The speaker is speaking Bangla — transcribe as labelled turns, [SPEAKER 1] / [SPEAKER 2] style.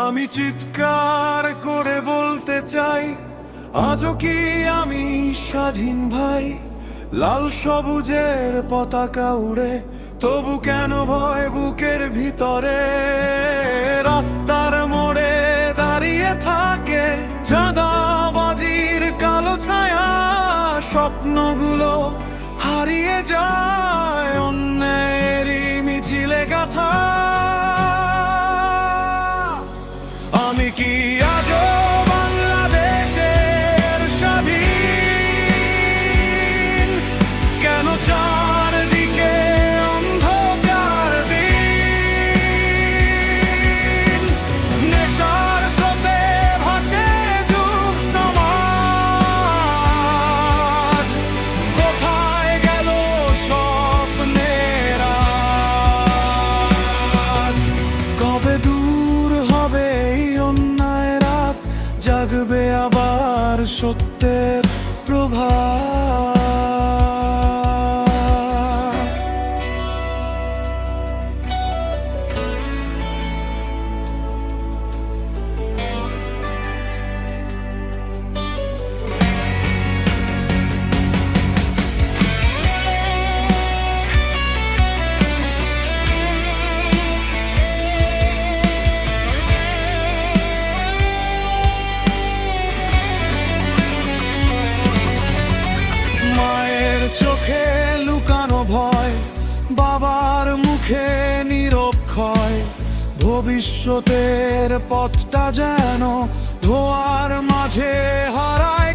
[SPEAKER 1] আমি চিৎকার করে বলতে চাই, আজও কি আমি স্বাধীন ভাই? লাল সবুজের পতাকা উড়ে, তবু কেন ভয় বুকের ভিতরে? রাস্তার মোড়ে দাঁড়িয়ে থাকে চাঁদাবাজির কালো ছায়া, স্বপ্নগুলো হারিয়ে যায় অন্যেরই মিছিলে গাথা। আমি কি আজও বাংলাদেশের স্বাধীন? কেন চারদিকে অন্ধকার দিন? নেশার স্রোতে ভাসে যুব সমাজ, কোথায় গেল স্বপ্নের আজ? কবে দূর হবে এই অন্যায় রাত, জাগবে আবার সত্যের প্রভাত? মায়ের চোখে লুকানো ভয়, বাবার মুখে নীরব ক্ষয়, ভবিষ্যতের পথটা যেন ধোঁয়ার মাঝে হারায়।